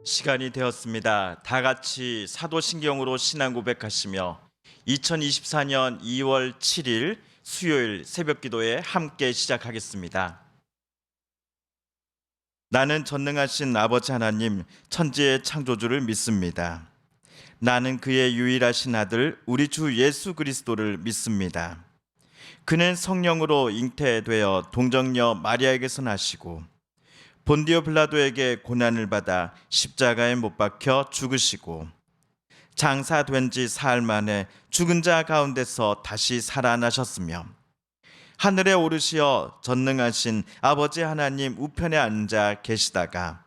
시간이 되었습니다. 다 같이 사도신경으로 신앙 고백하시며 2024년 2월 7일 수요일 새벽 기도에 함께 시작하겠습니다. 나는 전능하신 아버지 하나님 천지의 창조주를 믿습니다. 나는 그의 유일하신 아들 우리 주 예수 그리스도를 믿습니다. 그는 성령으로 잉태되어 동정녀 마리아에게서 나시고 본디오 빌라도에게 고난을 받아 십자가에 못 박혀 죽으시고 장사된 지 사흘 만에 죽은 자 가운데서 다시 살아나셨으며 하늘에 오르시어 전능하신 아버지 하나님 우편에 앉아 계시다가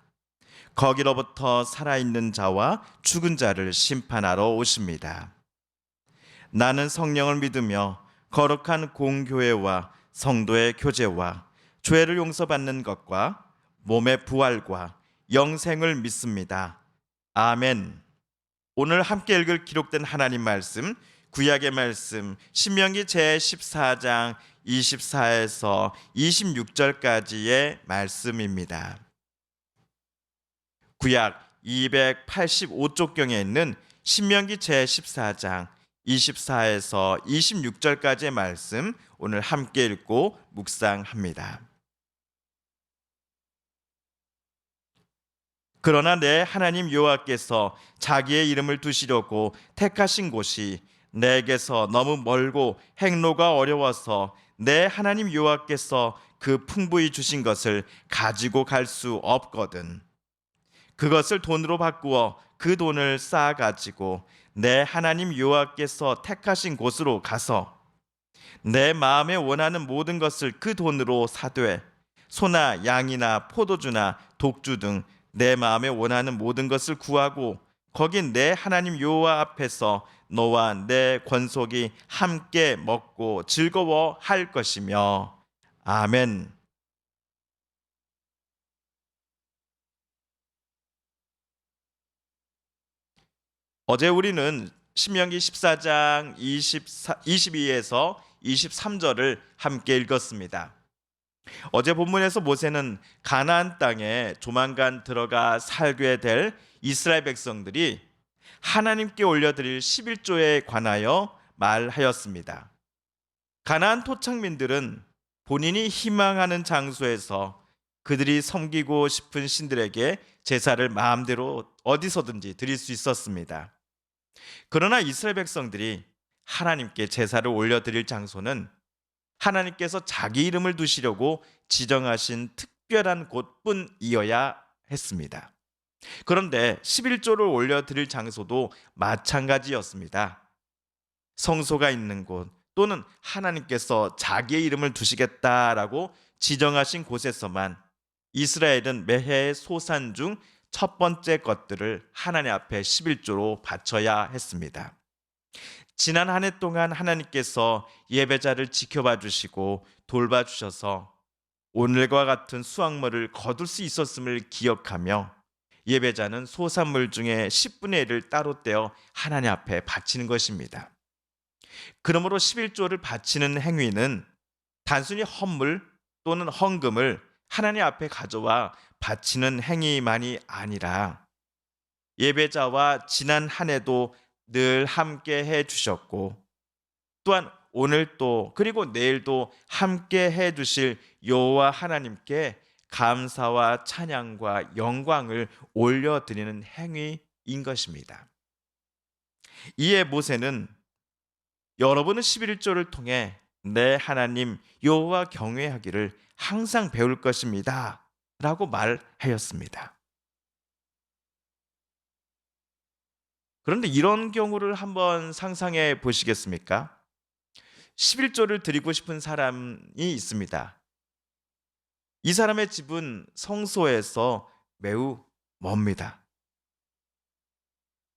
거기로부터 살아있는 자와 죽은 자를 심판하러 오십니다. 나는 성령을 믿으며 거룩한 공교회와 성도의 교제와 죄를 용서받는 것과 몸의 부활과 영생을 믿습니다. 아멘. 오늘 함께 읽을 기록된 하나님 말씀, 구약의 말씀 신명기 제14장 24에서 26절까지의 말씀입니다. 구약 285쪽경에 있는 신명기 제14장 24에서 26절까지의 말씀 오늘 함께 읽고 묵상합니다. 그러나 내 하나님 여호와께서 자기의 이름을 두시려고 택하신 곳이 내게서 너무 멀고 행로가 어려워서 내 하나님 여호와께서 그 풍부히 주신 것을 가지고 갈 수 없거든. 그것을 돈으로 바꾸어 그 돈을 쌓아 가지고 내 하나님 여호와께서 택하신 곳으로 가서 내 마음에 원하는 모든 것을 그 돈으로 사되 소나 양이나 포도주나 독주 등 내 마음에 원하는 모든 것을 구하고 거긴 내 하나님 여호와 앞에서 너와 내 권속이 함께 먹고 즐거워할 것이며 아멘. 어제 우리는 신명기 14장 22에서 23절을 함께 읽었습니다. 어제 본문에서 모세는 가나안 땅에 조만간 들어가 살게 될 이스라엘 백성들이 하나님께 올려드릴 11조에 관하여 말하였습니다. 가나안 토착민들은 본인이 희망하는 장소에서 그들이 섬기고 싶은 신들에게 제사를 마음대로 어디서든지 드릴 수 있었습니다. 그러나 이스라엘 백성들이 하나님께 제사를 올려드릴 장소는 하나님께서 자기 이름을 두시려고 지정하신 특별한 곳뿐이어야 했습니다. 그런데 11조를 올려드릴 장소도 마찬가지였습니다. 성소가 있는 곳 또는 하나님께서 자기의 이름을 두시겠다라고 지정하신 곳에서만 이스라엘은 매해의 소산 중 첫 번째 것들을 하나님 앞에 11조로 바쳐야 했습니다. 지난 한 해 동안 하나님께서 예배자를 지켜봐 주시고 돌봐 주셔서 오늘과 같은 수확물을 거둘 수 있었음을 기억하며 예배자는 소산물 중에 10분의 1을 따로 떼어 하나님 앞에 바치는 것입니다. 그러므로 11조를 바치는 행위는 단순히 헌물 또는 헌금을 하나님 앞에 가져와 바치는 행위만이 아니라 예배자와 지난 한 해도 늘 함께 해 주셨고 또한 오늘도 그리고 내일도 함께 해 주실 여호와 하나님께 감사와 찬양과 영광을 올려드리는 행위인 것입니다. 이에 모세는 여러분은 11조를 통해 내 하나님 여호와 경외하기를 항상 배울 것입니다 라고 말하였습니다. 그런데 이런 경우를 한번 상상해 보시겠습니까? 11조를 드리고 싶은 사람이 있습니다. 이 사람의 집은 성소에서 매우 멉니다.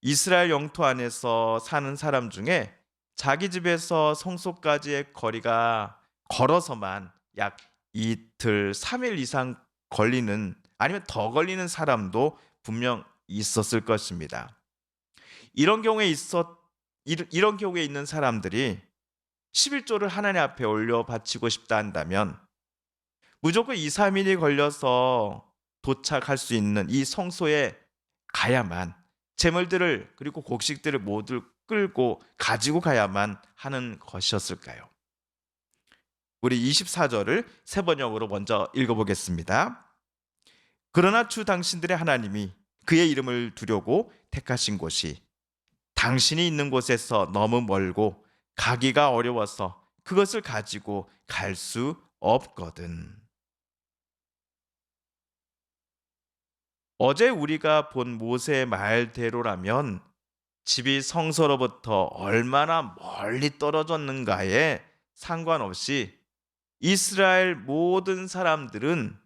이스라엘 영토 안에서 사는 사람 중에 자기 집에서 성소까지의 거리가 걸어서만 약 이틀, 3일 이상 걸리는 아니면 더 걸리는 사람도 분명 있었을 것입니다. 이런 경우에 있는 사람들이 11조를 하나님 앞에 올려 바치고 싶다 한다면 무조건 2, 3일이 걸려서 도착할 수 있는 이 성소에 가야만, 제물들을 그리고 곡식들을 모두 끌고 가지고 가야만 하는 것이었을까요? 우리 24절을 세 번역으로 먼저 읽어보겠습니다. 그러나 주 당신들의 하나님이 그의 이름을 두려고 택하신 곳이 당신이 있는 곳에서 너무 멀고 가기가 어려워서 그것을 가지고 갈 수 없거든. 어제 우리가 본 모세의 말대로라면 집이 성소로부터 얼마나 멀리 떨어졌는가에 상관없이 이스라엘 모든 사람들은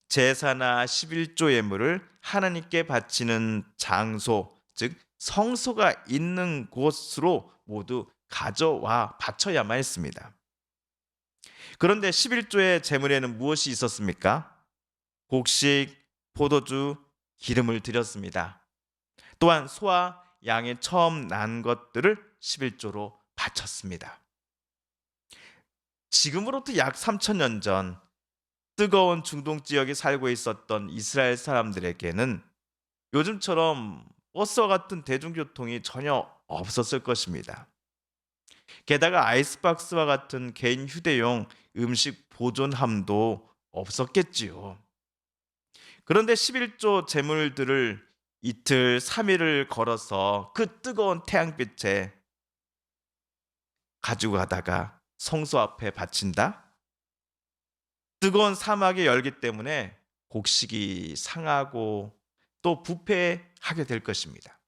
제사나 11조 예물을 하나님께 바치는 장소, 즉 성소가 있는 곳으로 모두 가져와 바쳐야만 했습니다. 그런데 11조의 제물에는 무엇이 있었습니까? 곡식, 포도주, 기름을 드렸습니다. 또한 소와 양의 처음 난 것들을 11조로 바쳤습니다. 지금으로부터 약 3,000년 전 뜨거운 중동 지역에 살고 있었던 이스라엘 사람들에게는 요즘처럼 버스와 같은 대중교통이 전혀 없었을 것입니다. 게다가 아이스박스와 같은 개인 휴대용 음식 보존함도 없었겠지요. 그런데 11조 제물들을 이틀 3일을 걸어서 그 뜨거운 태양빛에 가지고 가다가 성소 앞에 바친다? 뜨거운 사막의 열기 때문에 곡식이 상하고 또 부패하게 될 것입니다.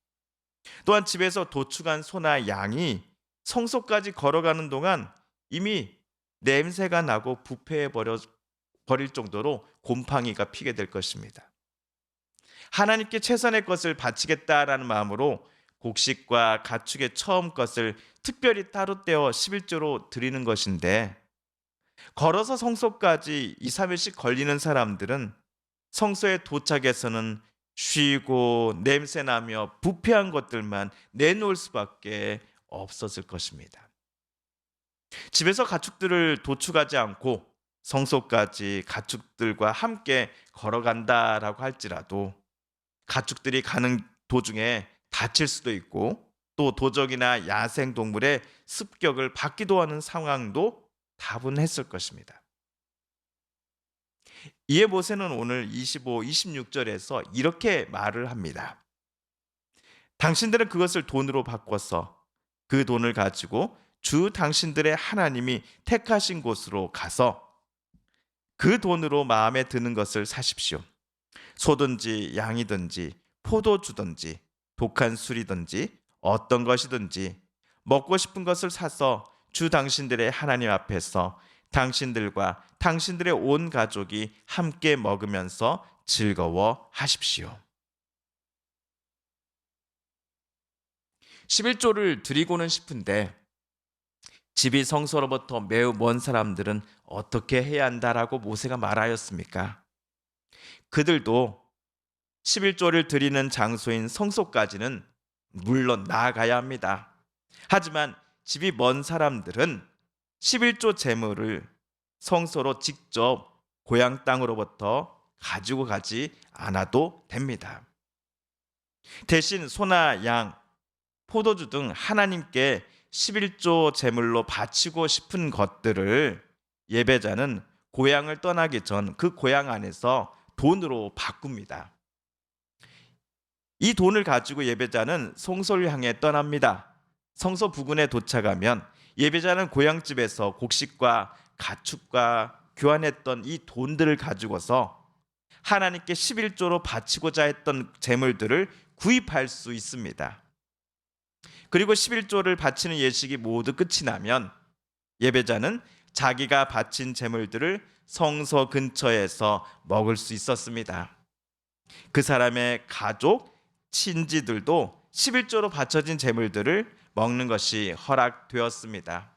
또한 집에서 도축한 소나 양이 성소까지 걸어가는 동안 이미 냄새가 나고 부패해 버릴 정도로 곰팡이가 피게 될 것입니다. 하나님께 최선의 것을 바치겠다라는 마음으로 곡식과 가축의 처음 것을 특별히 따로 떼어 11조로 드리는 것인데, 걸어서 성소까지 2, 3일씩 걸리는 사람들은 성소에 도착해서는 쉬고 냄새나며 부패한 것들만 내놓을 수밖에 없었을 것입니다. 집에서 가축들을 도축하지 않고 성소까지 가축들과 함께 걸어간다라고 할지라도 가축들이 가는 도중에 다칠 수도 있고 또 도적이나 야생 동물의 습격을 받기도 하는 상황도 다분했을 것입니다. 이에 모세는 오늘 25, 26절에서 이렇게 말을 합니다. 당신들은 그것을 돈으로 바꿔서 그 돈을 가지고 주 당신들의 하나님이 택하신 곳으로 가서 그 돈으로 마음에 드는 것을 사십시오. 소든지 양이든지 포도주든지 독한 술이든지 어떤 것이든지 먹고 싶은 것을 사서 주 당신들의 하나님 앞에서 당신들과 당신들의 온 가족이 함께 먹으면서 즐거워 하십시오. 11조를 드리고는 싶은데 집이 성소로부터 매우 먼 사람들은 어떻게 해야 한다라고 모세가 말하였습니까? 그들도 11조를 드리는 장소인 성소까지는 물론 나아가야 합니다. 하지만 집이 먼 사람들은 11조 제물을 성소로 직접 고향 땅으로부터 가지고 가지 않아도 됩니다. 대신 소나 양, 포도주 등 하나님께 11조 제물로 바치고 싶은 것들을 예배자는 고향을 떠나기 전 그 고향 안에서 돈으로 바꿉니다. 이 돈을 가지고 예배자는 성소를 향해 떠납니다. 성소 부근에 도착하면 예배자는 고향집에서 곡식과 가축과 교환했던 이 돈들을 가지고서 하나님께 11조로 바치고자 했던 제물들을 구입할 수 있습니다. 그리고 11조를 바치는 예식이 모두 끝이 나면 예배자는 자기가 바친 제물들을 성소 근처에서 먹을 수 있었습니다. 그 사람의 가족, 친지들도 11조로 바쳐진 제물들을 먹는 것이 허락되었습니다.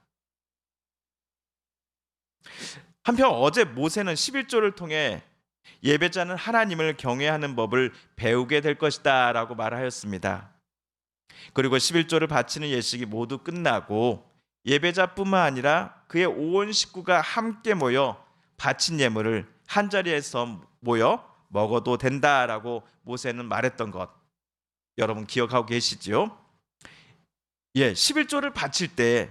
한편 어제 모세는 11조를 통해 예배자는 하나님을 경외하는 법을 배우게 될 것이다 라고 말하였습니다. 그리고 11조를 바치는 예식이 모두 끝나고 예배자뿐만 아니라 그의 온 식구가 함께 모여 바친 예물을 한자리에서 모여 먹어도 된다라고 모세는 말했던 것, 여러분 기억하고 계시지요? 예, 11조를 바칠 때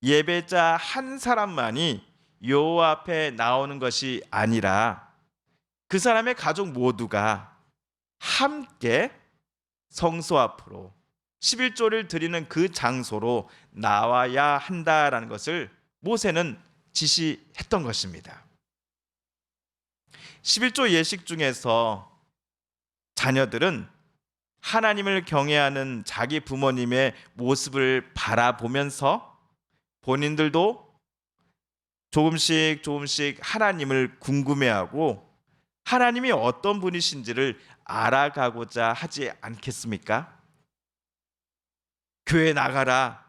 예배자 한 사람만이 여호와 앞에 나오는 것이 아니라 그 사람의 가족 모두가 함께 성소 앞으로 11조를 드리는 그 장소로 나와야 한다라는 것을 모세는 지시했던 것입니다. 11조 예식 중에서 자녀들은 하나님을 경외하는 자기 부모님의 모습을 바라보면서 본인들도 조금씩 하나님을 궁금해하고 하나님이 어떤 분이신지를 알아가고자 하지 않겠습니까? 교회 나가라.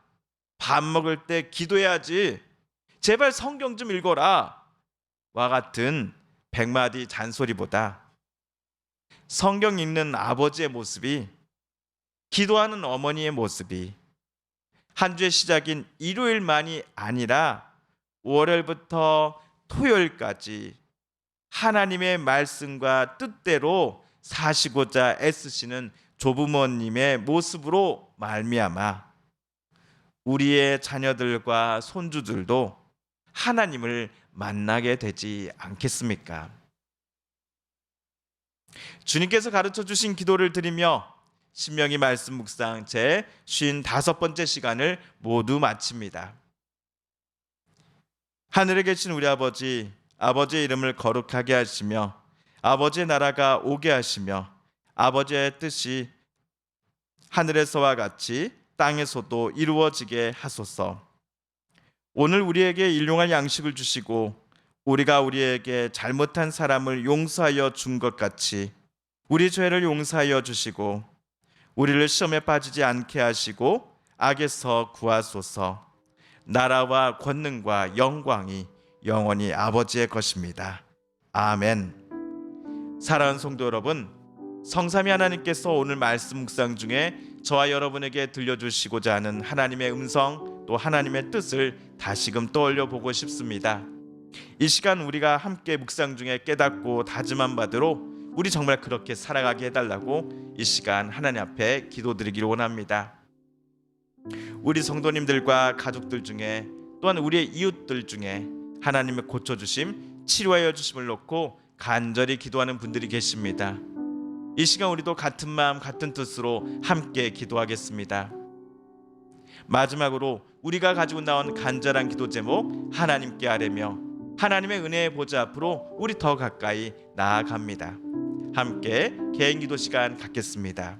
밥 먹을 때 기도해야지. 제발 성경 좀 읽어라. 와 같은 100마디 잔소리보다 성경 읽는 아버지의 모습이, 기도하는 어머니의 모습이 한 주의 시작인 일요일만이 아니라 월요일부터 토요일까지 하나님의 말씀과 뜻대로 사시고자 애쓰시는 조부모님의 모습으로 말미암아 우리의 자녀들과 손주들도 하나님을 만나게 되지 않겠습니까? 주님께서 가르쳐 주신 기도를 드리며 신명기 말씀 묵상 제 55번째 시간을 모두 마칩니다. 하늘에 계신 우리 아버지, 아버지의 이름을 거룩하게 하시며 아버지의 나라가 오게 하시며 아버지의 뜻이 하늘에서와 같이 땅에서도 이루어지게 하소서. 오늘 우리에게 일용할 양식을 주시고 우리가 우리에게 잘못한 사람을 용서하여 준 것 같이 우리 죄를 용서하여 주시고 우리를 시험에 빠지지 않게 하시고 악에서 구하소서. 나라와 권능과 영광이 영원히 아버지의 것입니다. 아멘. 사랑하는 성도 여러분, 성삼위 하나님께서 오늘 말씀 묵상 중에 저와 여러분에게 들려주시고자 하는 하나님의 음성, 또 하나님의 뜻을 다시금 떠올려 보고 싶습니다. 이 시간 우리가 함께 묵상 중에 깨닫고 다짐한 바대로 우리 정말 그렇게 살아가게 해달라고 이 시간 하나님 앞에 기도드리기를 원합니다. 우리 성도님들과 가족들 중에 또한 우리의 이웃들 중에 하나님의 고쳐주심, 치료하여 주심을 놓고 간절히 기도하는 분들이 계십니다. 이 시간 우리도 같은 마음 같은 뜻으로 함께 기도하겠습니다. 마지막으로 우리가 가지고 나온 간절한 기도 제목 하나님께 아뢰며 하나님의 은혜의 보좌 앞으로 우리 더 가까이 나아갑니다. 함께 개인 기도 시간 갖겠습니다.